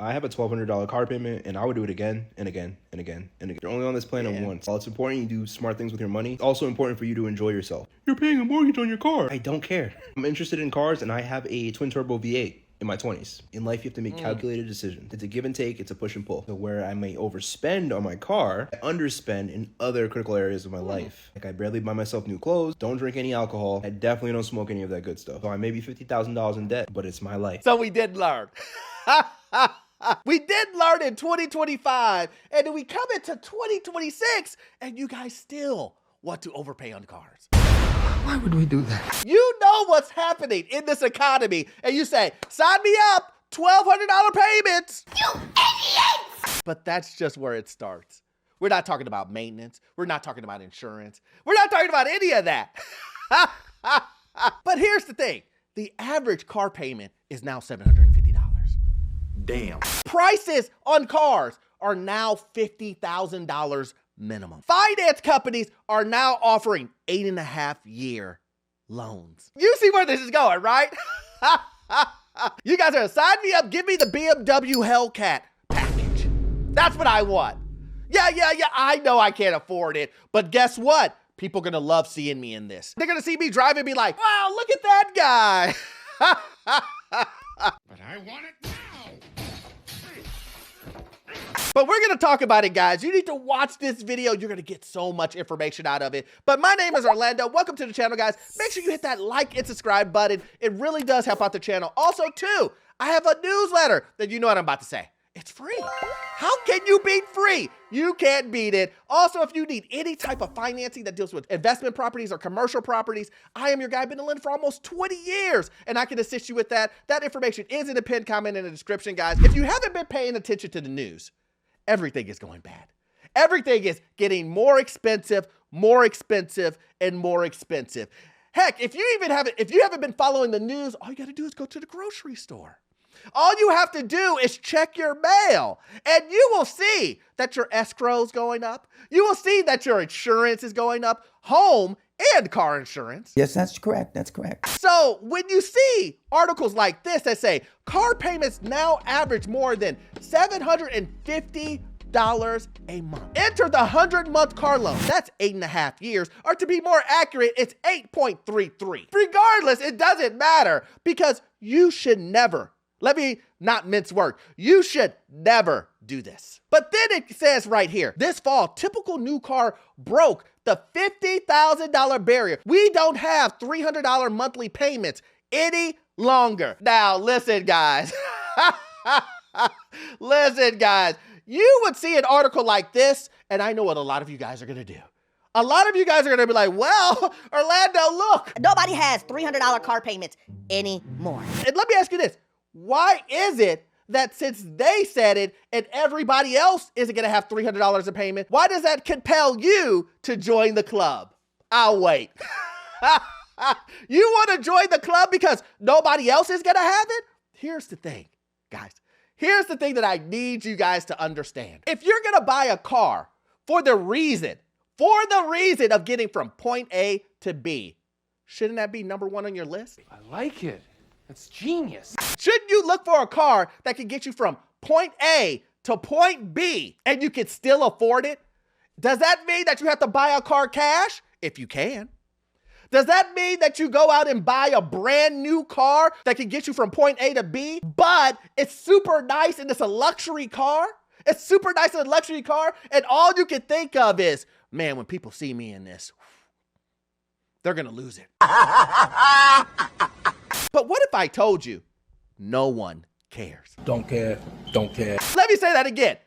I have a $1,200 car payment, and I would do it again and again and again and again. You're only on this planet once. While it's important you do smart things with your money, it's also important for you to enjoy yourself. You're paying a mortgage on your car. I don't care. I'm interested in cars, and I have a twin-turbo V8 in my 20s. In life, you have to make calculated decisions. It's a give and take. It's a push and pull. So where I may overspend on my car, I underspend in other critical areas of my life. Like I barely buy myself new clothes, don't drink any alcohol, I definitely don't smoke any of that good stuff. So I may be $50,000 in debt, but it's my life. So we did learn. We did learn in 2025, and then we come into 2026, and you guys still want to overpay on cars. Why would we do that? You know what's happening in this economy, and you say, sign me up, $1,200 payments. You idiots! But that's just where it starts. We're not talking about maintenance. We're not talking about insurance. We're not talking about any of that. But here's the thing. The average car payment is now $750. Damn. Prices on cars are now $50,000 minimum. Finance companies are now offering 8.5-year loans. You see where this is going, right? You guys are gonna sign me up, give me the BMW Hellcat package. That's what I want. Yeah, I know I can't afford it, but guess what? People are gonna love seeing me in this. They're gonna see me drive and be like, wow, look at that guy. But I want it now. But we're gonna talk about it, guys. You need to watch this video. You're gonna get so much information out of it. But my name is Orlando. Welcome to the channel, guys. Make sure you hit that like and subscribe button. It really does help out the channel. Also, too, I have a newsletter that you know what I'm about to say. It's free. How can you beat free? You can't beat it. Also, if you need any type of financing that deals with investment properties or commercial properties, I am your guy. I've been in London for almost 20 years, and I can assist you with that. That information is in the pinned comment in the description, guys. If you haven't been paying attention to the news, everything is going bad. Everything is getting more expensive, and more expensive. Heck, if you haven't been following the news, all you gotta do is go to the grocery store. All you have to do is check your mail, and you will see that your escrow is going up. You will see that your insurance is going up, home and car insurance. Yes, that's correct. That's correct. So when you see articles like this that say car payments now average more than $750 a month. Enter the 100-month car loan. That's 8.5 years, or to be more accurate, it's 8.33. Regardless, it doesn't matter because you should never, let me not mince words, you should never do this. But then it says right here, this fall, typical new car broke the $50,000 barrier. We don't have $300 monthly payments any longer. Now, listen, guys. Listen, guys. You would see an article like this, and I know what a lot of you guys are gonna do. A lot of you guys are gonna be like, well, Orlando, look. Nobody has $300 car payments anymore. And let me ask you this. Why is it that since they said it and everybody else isn't gonna have $300 a payment, why does that compel you to join the club? I'll wait. You wanna join the club because nobody else is gonna have it? Here's the thing, guys. Here's the thing that I need you guys to understand. If you're gonna buy a car for the reason of getting from point A to B, shouldn't that be number one on your list? I like it. That's genius. Shouldn't you look for a car that can get you from point A to point B and you can still afford it? Does that mean that you have to buy a car cash? If you can. Does that mean that you go out and buy a brand new car that can get you from point A to B, but it's super nice and it's a luxury car? It's super nice and a luxury car, and all you can think of is, man, when people see me in this, they're gonna lose it. But what if I told you no one cares? Don't care. Don't care. Let me say that again.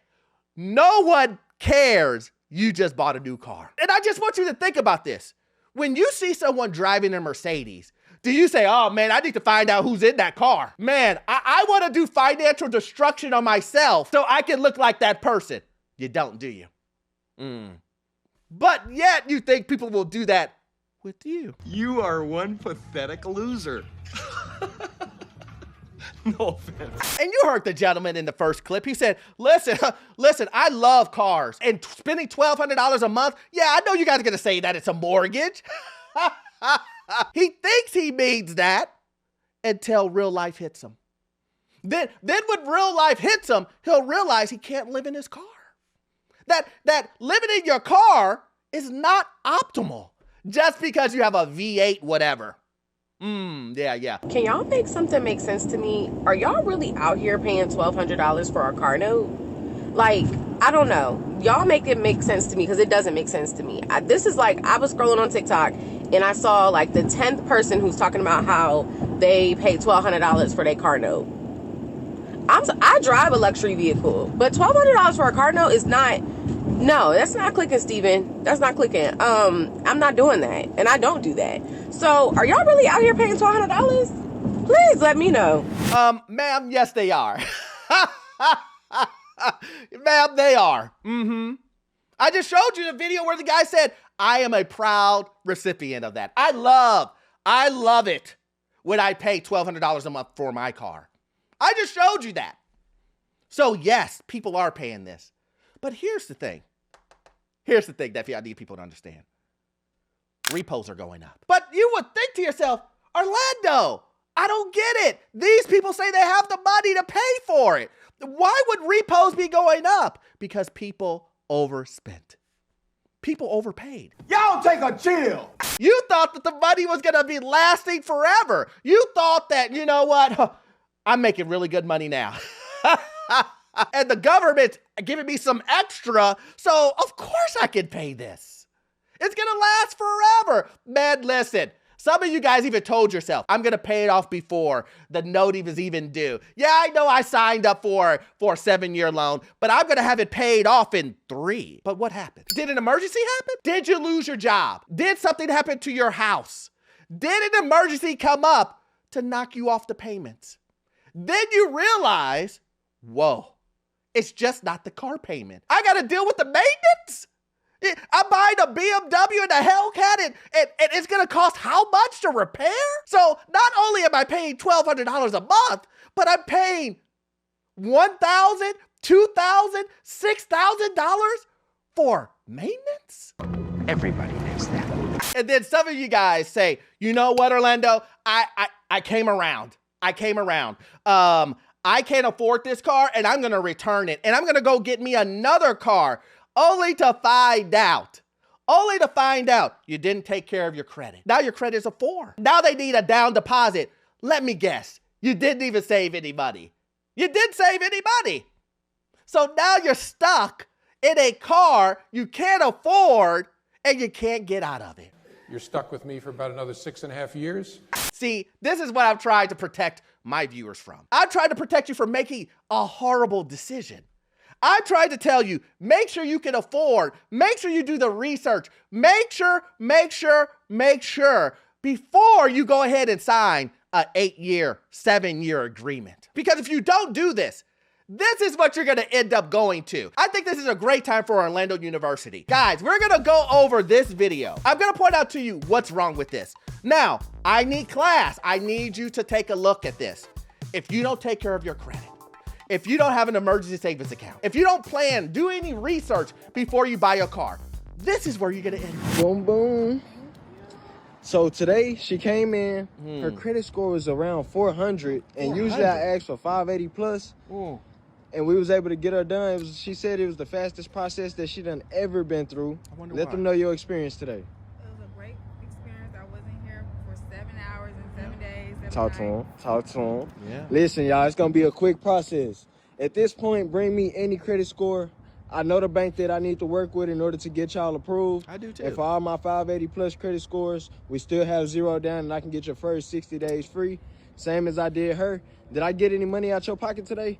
No one cares you just bought a new car. And I just want you to think about this. When you see someone driving a Mercedes, do you say, oh man, I need to find out who's in that car? Man, I want to do financial destruction on myself so I can look like that person. You don't, do you? But yet you think people will do that with you. You are one pathetic loser. No offense. And you heard the gentleman in the first clip. He said, listen, I love cars and spending $1,200 a month. Yeah, I know you guys are going to say that it's a mortgage. He thinks he means that until real life hits him. Then when real life hits him, he'll realize he can't live in his car. That living in your car is not optimal just because you have a V8 whatever. Yeah. Can y'all make something make sense to me? Are y'all really out here paying $1,200 for a car note? Like, I don't know. Y'all make it make sense to me because it doesn't make sense to me. This is like, I was scrolling on TikTok and I saw like the 10th person who's talking about how they paid $1,200 for their car note. I drive a luxury vehicle, but $1,200 for a car note is not, no, that's not clicking, Steven. That's not clicking. I'm not doing that, and I don't do that. So, are y'all really out here paying $1,200? Please let me know. Ma'am, yes, they are. Ma'am, they are. I just showed you the video where the guy said, I am a proud recipient of that. I love it when I pay $1,200 a month for my car. I just showed you that. So yes, people are paying this. But here's the thing. Here's the thing that I need people to understand. Repos are going up. But you would think to yourself, Orlando, I don't get it. These people say they have the money to pay for it. Why would repos be going up? Because people overspent. People overpaid. Y'all take a chill. You thought that the money was going to be lasting forever. You thought that, you know what? I'm making really good money now. And the government's giving me some extra, so of course I can pay this. It's gonna last forever. Man, listen, some of you guys even told yourself, I'm gonna pay it off before the note is even due. Yeah, I know I signed up for a 7-year loan, but I'm gonna have it paid off in 3. But what happened? Did an emergency happen? Did you lose your job? Did something happen to your house? Did an emergency come up to knock you off the payments? Then you realize, whoa, it's just not the car payment. I got to deal with the maintenance. I'm buying a BMW and a Hellcat and it's going to cost how much to repair? So not only am I paying $1,200 a month, but I'm paying $1,000, $2,000, $6,000 for maintenance? Everybody knows that. And then some of you guys say, you know what, Orlando? I came around. I can't afford this car and I'm going to return it. And I'm going to go get me another car only to find out you didn't take care of your credit. Now your credit is a 4. Now they need a down deposit. Let me guess. You didn't even save any money. You didn't save any money. So now you're stuck in a car you can't afford and you can't get out of it. You're stuck with me for about another 6.5 years. See, this is what I'm trying to protect my viewers from. I'm trying to protect you from making a horrible decision. I tried to tell you, make sure you can afford, make sure you do the research, make sure before you go ahead and sign an 8-year, 7-year agreement. Because if you don't do this, this is what you're gonna end up going to. I think this is a great time for Orlando University. Guys, we're gonna go over this video. I'm gonna point out to you what's wrong with this. Now, I need you to take a look at this. If you don't take care of your credit, if you don't have an emergency savings account, if you don't do any research before you buy a car, this is where you're gonna end up. Boom, boom. So today she came in, her credit score was around 400, and usually I ask for 580 plus. And we was able to get her done. She said it was the fastest process that she done ever been through. Let them know your experience today. It was a great experience. I wasn't here for 7 hours and 7 days. Talk to him. Yeah. Listen, y'all, it's gonna be a quick process. At this point, bring me any credit score. I know the bank that I need to work with in order to get y'all approved. I do too. And for all my 580 plus credit scores, we still have 0 down and I can get your first 60 days free. Same as I did her. Did I get any money out your pocket today?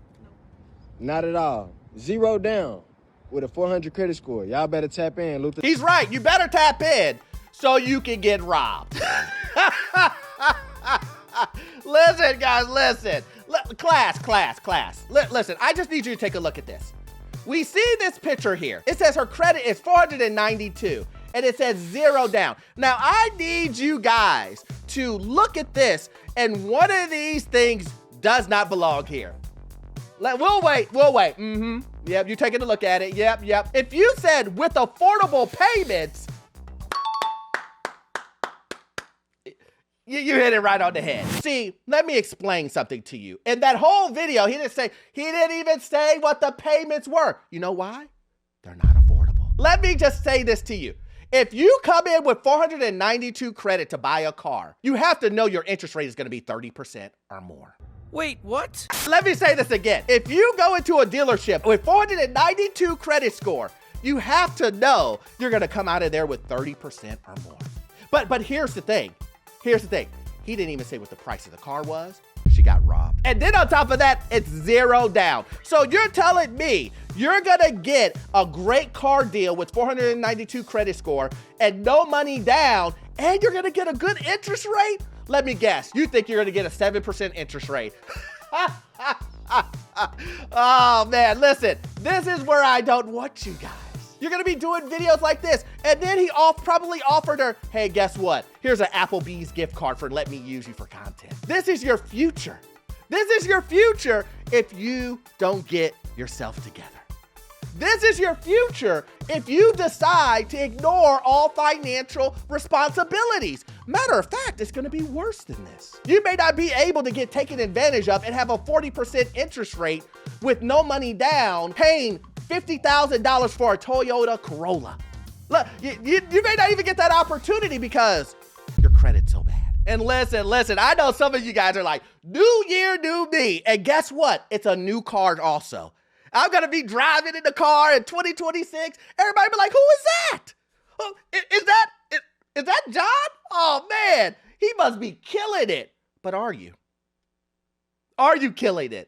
Not at all. 0 down with a 400 credit score. Y'all better tap in, Luther. He's right. You better tap in so you can get robbed. Listen, guys, listen. Class. Listen, I just need you to take a look at this. We see this picture here. It says her credit is 492 and it says 0 down. Now, I need you guys to look at this and one of these things does not belong here. We'll wait. Yep, you're taking a look at it. Yep. If you said with affordable payments, You hit it right on the head. See, let me explain something to you. In that whole video, he didn't even say what the payments were. You know why? They're not affordable. Let me just say this to you. If you come in with 492 credit to buy a car, you have to know your interest rate is gonna be 30% or more. Wait, what? Let me say this again. If you go into a dealership with 492 credit score, you have to know you're gonna come out of there with 30% or more. But here's the thing. Here's the thing. He didn't even say what the price of the car was. She got robbed. And then on top of that, it's 0 down. So you're telling me you're gonna get a great car deal with 492 credit score and no money down, and you're gonna get a good interest rate? Let me guess, you think you're gonna get a 7% interest rate. Oh man, listen, this is where I don't want you guys. You're gonna be doing videos like this, and then he probably offered her, hey, guess what? Here's an Applebee's gift card for let me use you for content. This is your future. This is your future if you don't get yourself together. This is your future if you decide to ignore all financial responsibilities. Matter of fact, it's gonna be worse than this. You may not be able to get taken advantage of and have a 40% interest rate with no money down, paying $50,000 for a Toyota Corolla. Look, you may not even get that opportunity because your credit's so bad. And listen, I know some of you guys are like, new year, new me. And guess what? It's a new car also. I'm gonna be driving in the car in 2026. Everybody be like, who is that? Oh, is that John? Oh man, he must be killing it. But are you? Are you killing it?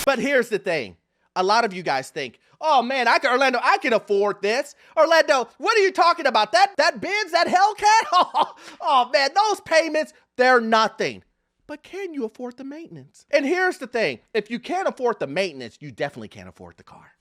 But here's the thing. A lot of you guys think, oh man, Orlando, I can afford this. Orlando, what are you talking about? That Benz, that Hellcat? Oh man, those payments, they're nothing. But can you afford the maintenance? And here's the thing. If you can't afford the maintenance, you definitely can't afford the car.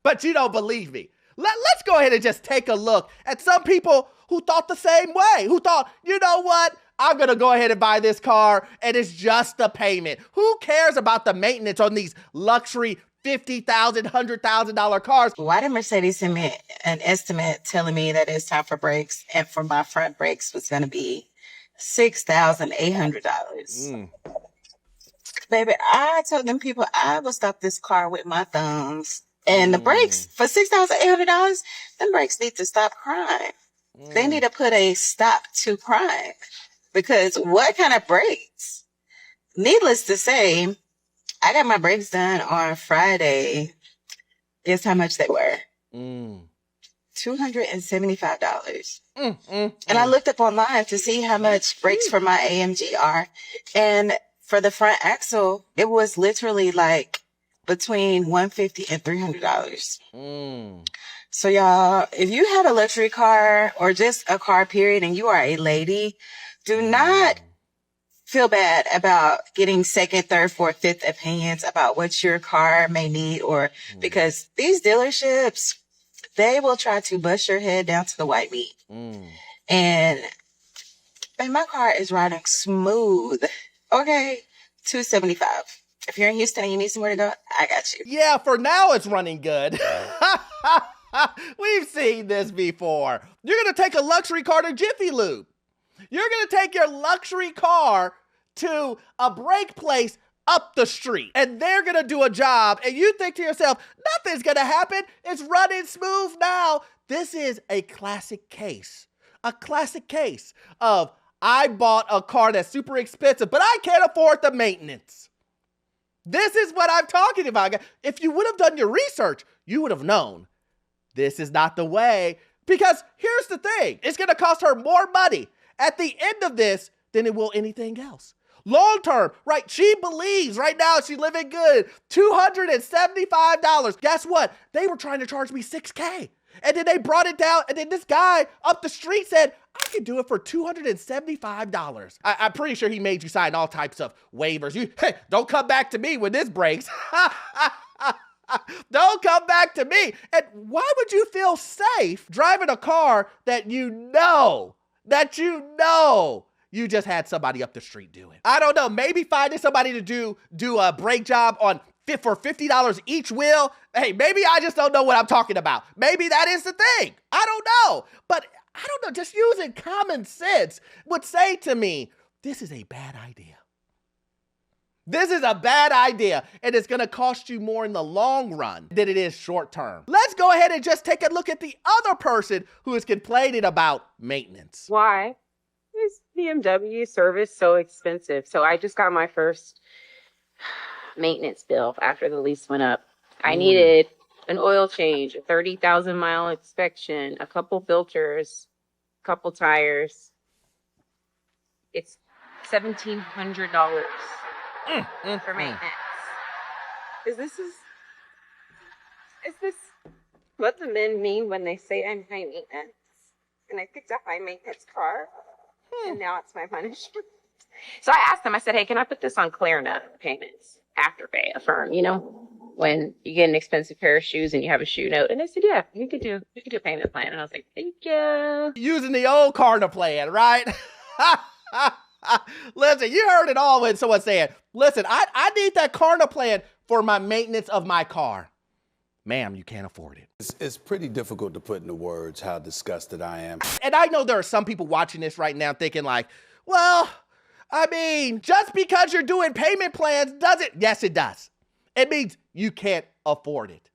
But you don't believe me. Let's go ahead and just take a look at some people who thought the same way, who thought, you know what? I'm gonna go ahead and buy this car and it's just the payment. Who cares about the maintenance on these luxury $50,000, $100,000 cars? Why did Mercedes send me an estimate telling me that it's time for brakes and for my front brakes was gonna be $6,800? Baby, I told them people I will stop this car with my thumbs. And the brakes for $6,800, them brakes need to stop crime. They need to put a stop to crime. Because what kind of brakes? Needless to say, I got my brakes done on Friday. Guess how much they were? $275. And I looked up online to see how much brakes for my AMG are. And for the front axle, it was literally like between $150 and $300. So y'all, if you have a luxury car or just a car period and you are a lady, do not feel bad about getting second, third, fourth, fifth opinions about what your car may need, or because these dealerships, they will try to bust your head down to the white meat. And my car is riding smooth. Okay, $275. If you're in Houston and you need somewhere to go, I got you. Yeah, for now it's running good. We've seen this before. You're gonna take a luxury car to Jiffy Lube. You're gonna take your luxury car to a brake place up the street, and they're gonna do a job, and you think to yourself, nothing's gonna happen. It's running smooth now. This is a classic case of I bought a car that's super expensive, but I can't afford the maintenance. This is what I'm talking about. If you would have done your research, you would have known this is not the way, because here's the thing. It's gonna cost her more money at the end of this than it will anything else. Long term, right? She believes right now she's living good. $275. Guess what? They were trying to charge me $6K. And then they brought it down. And then this guy up the street said, I can do it for $275. I'm pretty sure he made you sign all types of waivers. Hey, don't come back to me when this breaks. Don't come back to me. And why would you feel safe driving a car that you know you just had somebody up the street doing? I don't know, maybe finding somebody to do a brake job on for $50 each wheel. Hey, maybe I just don't know what I'm talking about. Maybe that is the thing. I don't know. But I don't know, just using common sense would say to me, this is a bad idea. This is a bad idea, and it's gonna cost you more in the long run than it is short term. Let's go ahead and just take a look at the other person who is complaining about maintenance. Why is BMW service so expensive? So I just got my first maintenance bill after the lease went up. I needed an oil change, a 30,000 mile inspection, a couple filters, a couple tires. It's $1,700 for maintenance. Is this what the men mean when they say I'm high maintenance? And I picked up my maintenance car, and now it's my punishment. So I asked them, I said, hey, can I put this on Klarna payments? Afterpay, Affirm, you know, when you get an expensive pair of shoes and you have a shoe note. And they said, yeah, you could do a payment plan. And I was like, thank you. Using the old Klarna plan, right? Listen, you heard it all when someone said, listen, I need that Klarna plan for my maintenance of my car. Ma'am, you can't afford it. It's pretty difficult to put into words how disgusted I am. And I know there are some people watching this right now thinking like, well, I mean, just because you're doing payment plans doesn't, yes, it does. It means you can't afford it.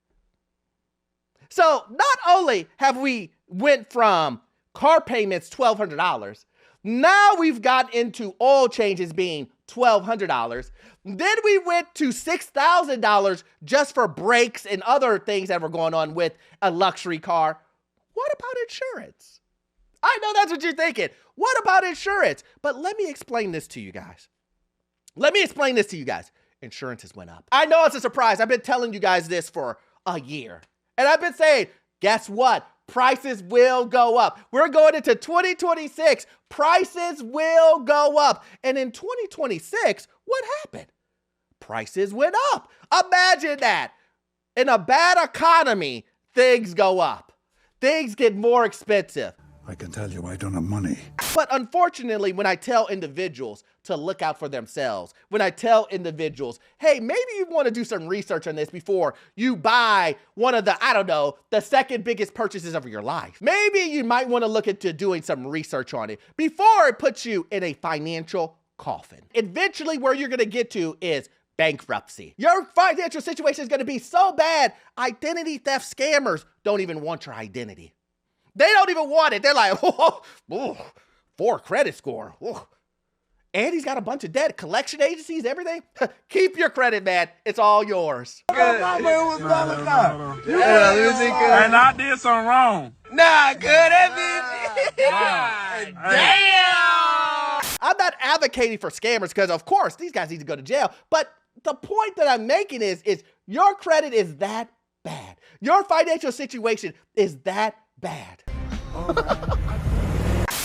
So not only have we went from car payments $1,200, now we've got into oil changes being $1,200. Then we went to $6,000 just for brakes and other things that were going on with a luxury car. What about insurance? I know that's what you're thinking. What about insurance? But let me explain this to you guys. Insurance has went up. I know it's a surprise. I've been telling you guys this for a year. And I've been saying, guess what? Prices will go up. We're going into 2026. Prices will go up. And in 2026, what happened? Prices went up. Imagine that. In a bad economy, things go up. Things get more expensive. I can tell you I don't have money. But unfortunately, when I tell individuals to look out for themselves, when I tell individuals, hey, maybe you want to do some research on this before you buy one of the, I don't know, the second biggest purchases of your life. Maybe you might want to look into doing some research on it before it puts you in a financial coffin. Eventually, where you're going to get to is bankruptcy. Your financial situation is going to be so bad, identity theft scammers don't even want your identity. They don't even want it. They're like, oh, 4 credit score. Oh. And he's got a bunch of debt, collection agencies, everything. Keep your credit, man. It's all yours. And I did something wrong. Nah, good. That Damn! I'm not advocating for scammers because, of course, these guys need to go to jail. But the point that I'm making is your credit is that bad. Your financial situation is that bad.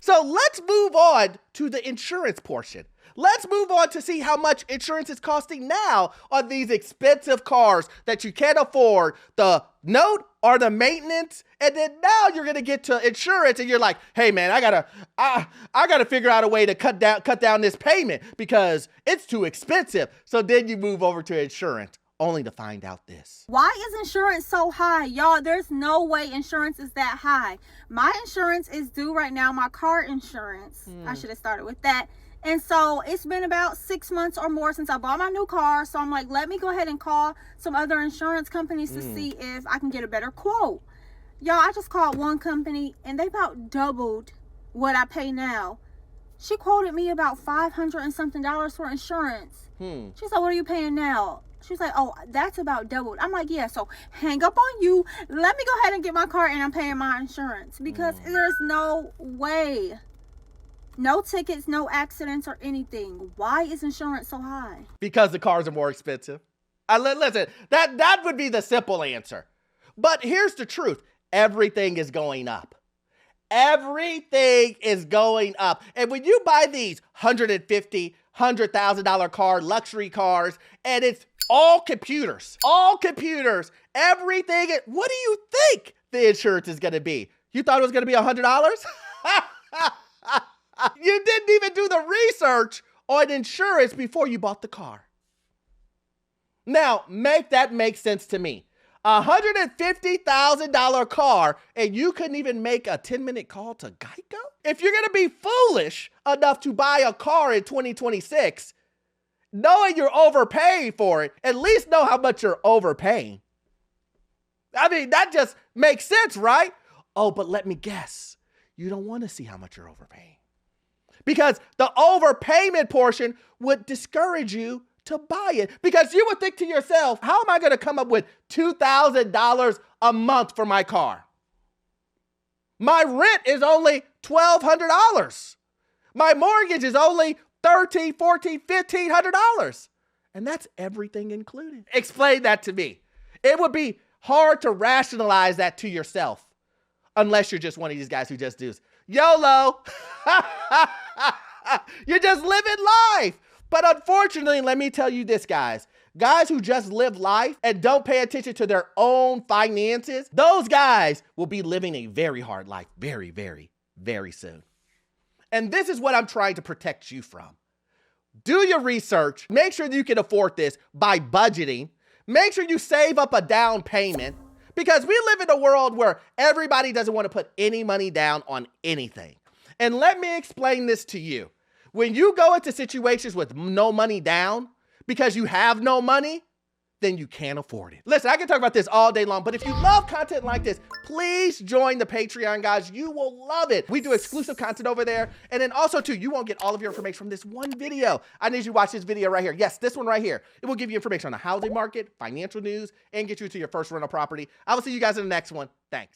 So let's move on to the insurance portion. Let's move on to see how much insurance is costing now on these expensive cars that you can't afford, the note or the maintenance. And then now you're gonna get to insurance and you're like, hey man, I gotta figure out a way to cut down this payment because it's too expensive. So then you move over to insurance, only to find out this. Why is insurance so high? Y'all, there's no way insurance is that high. My insurance is due right now, my car insurance. I should have started with that. And so it's been about 6 months or more since I bought my new car. So I'm like, let me go ahead and call some other insurance companies to see if I can get a better quote. Y'all, I just called one company and they about doubled what I pay now. She quoted me about $500 and something for insurance. She's like, what are you paying now? She's like, oh, that's about doubled. I'm like, yeah, so hang up on you. Let me go ahead and get my car and I'm paying my insurance because there's no way. No tickets, no accidents or anything. Why is insurance so high? Because the cars are more expensive. Listen, that would be the simple answer. But here's the truth. Everything is going up. Everything is going up. And when you buy these $150,000, $100,000 car, luxury cars, and it's all computers, everything. What do you think the insurance is going to be? You thought it was going to be $100? You didn't even do the research on insurance before you bought the car. Now, make that make sense to me. $150,000 car, and you couldn't even make a 10-minute call to Geico? If you're gonna be foolish enough to buy a car in 2026, knowing you're overpaid for it, at least know how much you're overpaying. I mean, that just makes sense, right? Oh, but let me guess. You don't want to see how much you're overpaying. Because the overpayment portion would discourage you to buy it. Because you would think to yourself, how am I going to come up with $2,000 a month for my car? My rent is only $1,200. My mortgage is only $1,300, $1,400, $1,500. And that's everything included. Explain that to me. It would be hard to rationalize that to yourself. Unless you're just one of these guys who just does YOLO. You're just living life. But unfortunately, let me tell you this, guys. Guys who just live life and don't pay attention to their own finances, those guys will be living a very hard life very, very, very soon. And this is what I'm trying to protect you from. Do your research. Make sure that you can afford this by budgeting. Make sure you save up a down payment, because we live in a world where everybody doesn't want to put any money down on anything. And let me explain this to you. When you go into situations with no money down because you have no money, then you can't afford it. Listen, I can talk about this all day long, but if you love content like this, please join the Patreon, guys. You will love it. We do exclusive content over there. And then also, too, you won't get all of your information from this one video. I need you to watch this video right here. Yes, this one right here. It will give you information on the housing market, financial news, and get you to your first rental property. I will see you guys in the next one. Thanks.